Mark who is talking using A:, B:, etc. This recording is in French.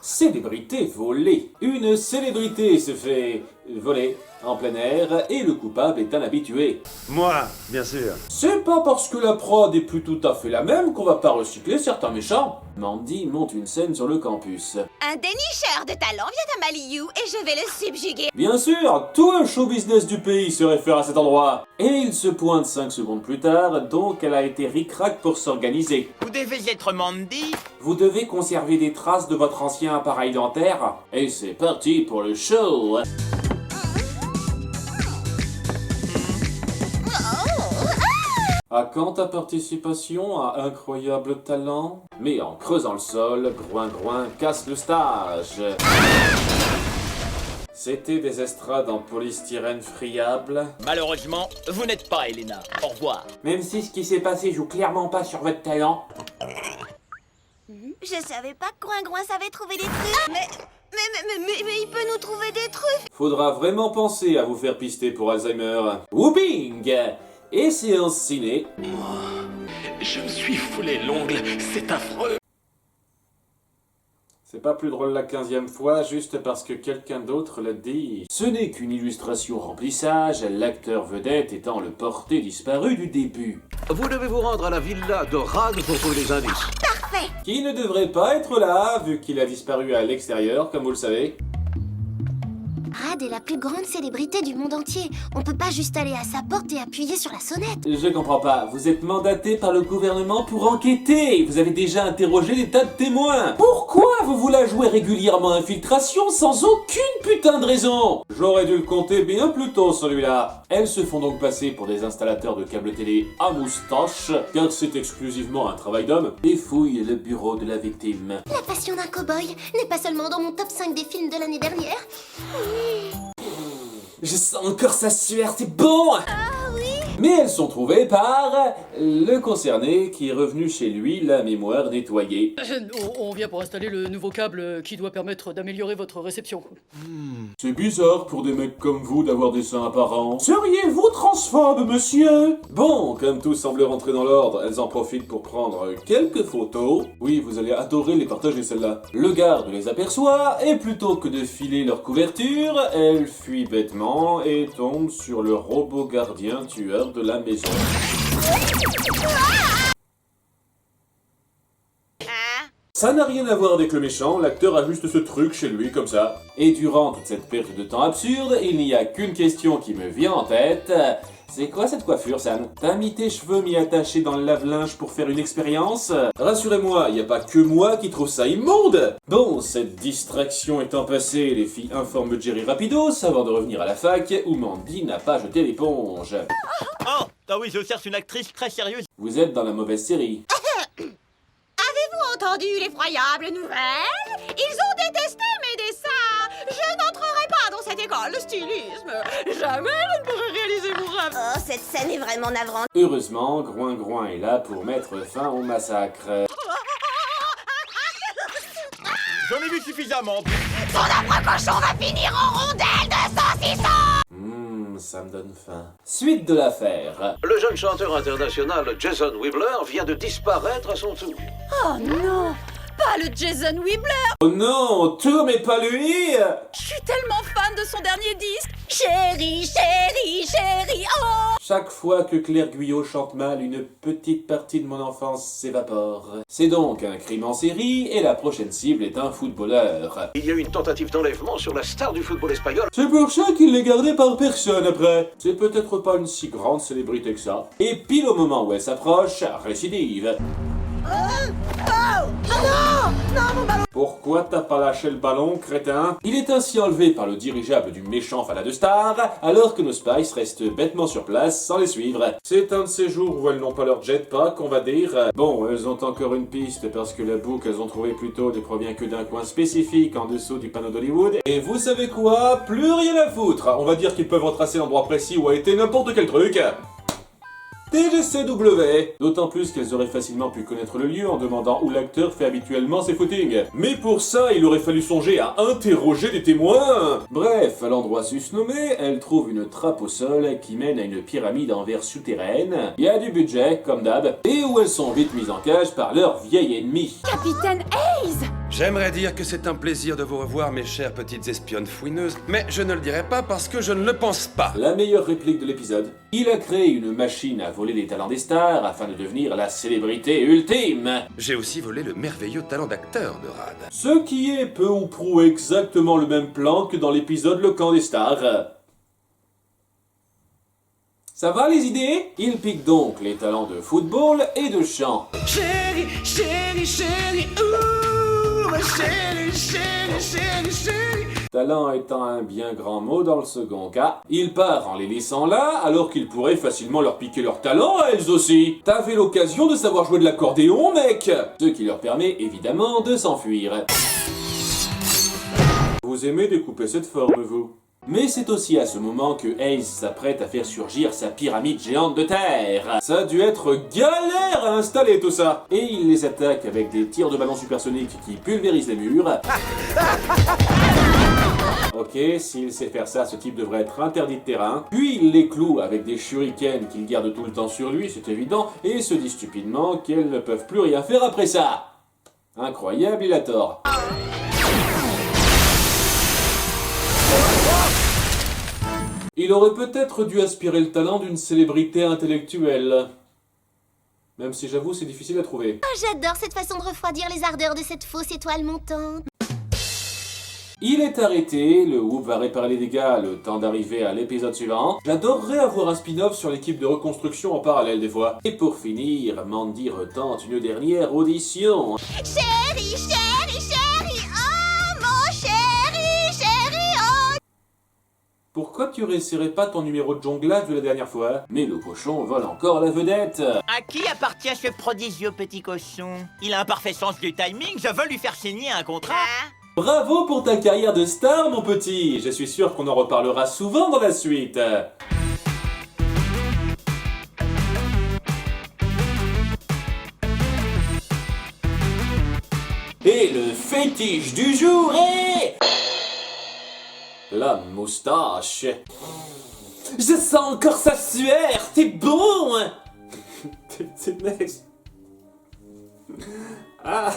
A: Célébrité volée. Une célébrité se fait voler en plein air et le coupable est un habitué.
B: Moi, bien sûr.
A: C'est pas parce que la prod est plus tout à fait la même qu'on va pas recycler certains méchants. Mandy monte une scène sur le campus.
C: Un dénicheur de talent vient à Maliou et je vais le subjuguer.
A: Bien sûr, tout le show business du pays se réfère à cet endroit. Et il se pointe 5 secondes plus tard, donc elle a été ric-rac pour s'organiser.
D: Vous devez être Mandy.
A: Vous devez conserver des traces de votre ancien appareil dentaire. Et c'est parti pour le show. À quand ta participation à Incroyable Talent? Mais en creusant le sol, Groin casse le stage. C'était des estrades en polystyrène friable.
D: Malheureusement, vous n'êtes pas Elena. Au revoir.
A: Même si ce qui s'est passé joue clairement pas sur votre talent.
C: Je savais pas que Groin savait trouver des trucs. Mais il peut nous trouver des trucs.
A: Faudra vraiment penser à vous faire pister pour Alzheimer. Whooping! Et séance ciné.
E: Je me suis foulé l'ongle, c'est affreux.
A: C'est pas plus drôle la 15e fois, juste parce que quelqu'un d'autre l'a dit. Ce n'est qu'une illustration remplissage, l'acteur vedette étant le porté disparu du début.
F: Vous devez vous rendre à la villa de Rad pour trouver les indices.
C: Parfait.
A: Qui ne devrait pas être là, vu qu'il a disparu à l'extérieur, comme vous le savez.
C: Rad est la plus grande célébrité du monde entier. On peut pas juste aller à sa porte et appuyer sur la sonnette.
A: Je comprends pas, vous êtes mandaté par le gouvernement pour enquêter. Vous avez déjà interrogé des tas de témoins. Pourquoi vous voulez jouer régulièrement infiltration sans aucune putain de raison? J'aurais dû le compter bien plus tôt celui-là. Elles se font donc passer pour des installateurs de câbles télé à moustache, car c'est exclusivement un travail d'homme, et fouillent le bureau de la victime.
C: La passion d'un cow-boy n'est pas seulement dans mon top 5 des films de l'année dernière.
A: Je sens encore sa sueur, c'est bon!
C: Ah oui.
A: Mais elles sont trouvées par le concerné qui est revenu chez lui, la mémoire nettoyée.
G: On vient pour installer le nouveau câble qui doit permettre d'améliorer votre réception.
A: C'est bizarre pour des mecs comme vous d'avoir des seins apparents. Seriez-vous transphobe, monsieur? Bon, comme tout semble rentrer dans l'ordre, elles en profitent pour prendre quelques photos. Oui, vous allez adorer les partager celles-là. Le garde les aperçoit, et plutôt que de filer leur couverture, elle fuit bêtement et tombe sur le robot gardien tueur de la maison. Ça n'a rien à voir avec le méchant, l'acteur a juste ce truc chez lui, comme ça. Et durant toute cette période de temps absurde, il n'y a qu'une question qui me vient en tête. C'est quoi cette coiffure, Sam? T'as mis tes cheveux mis attachés dans le lave-linge pour faire une expérience? Rassurez-moi, y a pas que moi qui trouve ça immonde! Bon, cette distraction étant passée, les filles informent Jerry rapidos avant de revenir à la fac, où Mandy n'a pas jeté l'éponge.
D: Oh, ah oui, je cherche une actrice très sérieuse.
A: Vous êtes dans la mauvaise série.
C: Avez-vous entendu l'effroyable nouvelle? Ils ont détesté mes dessins. Je n'entrerai pas dans cette école de stylisme. Jamais je ne pourrai réaliser mon rêve. Oh, cette scène est vraiment navrante.
A: Heureusement, Groin est là pour mettre fin au massacre.
D: J'en ai vu suffisamment.
C: Son affreux cochon va finir en rondelle de saucisson.
A: Ça me donne faim. Suite de l'affaire.
F: Le jeune chanteur international Jason Wibler vient de disparaître à son tour.
G: Oh non! Pas le Jason Wibler!
A: Oh non, tout mais pas lui!
G: Je suis tellement fan de son dernier disque! Chérie, chérie, chérie, oh!
A: Chaque fois que Claire Guyot chante mal, une petite partie de mon enfance s'évapore. C'est donc un crime en série, et la prochaine cible est un footballeur.
F: Il y a eu une tentative d'enlèvement sur la star du football espagnol.
A: C'est pour ça qu'il n'est gardé par personne après. C'est peut-être pas une si grande célébrité que ça. Et pile au moment où elle s'approche, récidive. Pourquoi t'as pas lâché le ballon, crétin? Il est ainsi enlevé par le dirigeable du méchant Fala de Star, alors que nos Spice restent bêtement sur place sans les suivre. C'est un de ces jours où elles n'ont pas leur jetpack, on va dire. Bon, elles ont encore une piste parce que la boue qu'elles ont trouvée plus tôt ne provient que d'un coin spécifique en dessous du panneau d'Hollywood. Et vous savez quoi? Plus rien à foutre. On va dire qu'ils peuvent retracer l'endroit précis où a été n'importe quel truc. TGCW. D'autant plus qu'elles auraient facilement pu connaître le lieu en demandant où l'acteur fait habituellement ses footings. Mais pour ça, il aurait fallu songer à interroger des témoins. Bref, à l'endroit susnommé, elles trouvent une trappe au sol qui mène à une pyramide en verre souterraine. Il y a du budget, comme d'hab, et où elles sont vite mises en cage par leur vieil ennemi.
H: Capitaine Hayes!
B: J'aimerais dire que c'est un plaisir de vous revoir, mes chères petites espionnes fouineuses, mais je ne le dirai pas parce que je ne le pense pas.
A: La meilleure réplique de l'épisode. Il a créé une machine à voler les talents des stars afin de devenir la célébrité ultime.
B: J'ai aussi volé le merveilleux talent d'acteur de Rad.
A: Ce qui est peu ou prou exactement le même plan que dans l'épisode Le Camp des Stars. Ça va les idées? Il pique donc les talents de football et de chant.
E: Chérie, chérie, chérie, ouh, ma chérie, chérie, chérie, chérie.
A: Talent étant un bien grand mot dans le second cas, il part en les laissant là alors qu'il pourrait facilement leur piquer leur talent à elles aussi. T'avais l'occasion de savoir jouer de l'accordéon, mec! Ce qui leur permet évidemment de s'enfuir. Vous aimez découper cette forme, vous? Mais c'est aussi à ce moment que Ace s'apprête à faire surgir sa pyramide géante de terre. Ça a dû être galère à installer tout ça. Et il les attaque avec des tirs de ballon supersoniques qui pulvérisent les murs. Ok, s'il sait faire ça, ce type devrait être interdit de terrain. Puis il les cloue avec des shurikens qu'il garde tout le temps sur lui, c'est évident, et se dit stupidement qu'elles ne peuvent plus rien faire après ça. Incroyable, il a tort. Il aurait peut-être dû aspirer le talent d'une célébrité intellectuelle. Même si j'avoue, c'est difficile à trouver.
H: Oh, j'adore cette façon de refroidir les ardeurs de cette fausse étoile montante.
A: Il est arrêté, le Whoop va réparer les dégâts le temps d'arriver à l'épisode suivant. J'adorerais avoir un spin-off sur l'équipe de reconstruction en parallèle des fois. Et pour finir, Mandy retente une dernière audition.
H: Chérie, chérie, chérie, oh, mon chéri, chéri, oh.
A: Pourquoi tu réessayerais pas ton numéro de jonglage de la dernière fois? Mais le cochon vole encore la vedette.
D: À qui appartient ce prodigieux petit cochon? Il a un parfait sens du timing, je veux lui faire signer un contrat.
A: Bravo pour ta carrière de star, mon petit. Je suis sûr qu'on en reparlera souvent dans la suite. Et le fétiche du jour est... la moustache. Je sens encore sa sueur, c'est bon. C'est next. Ah.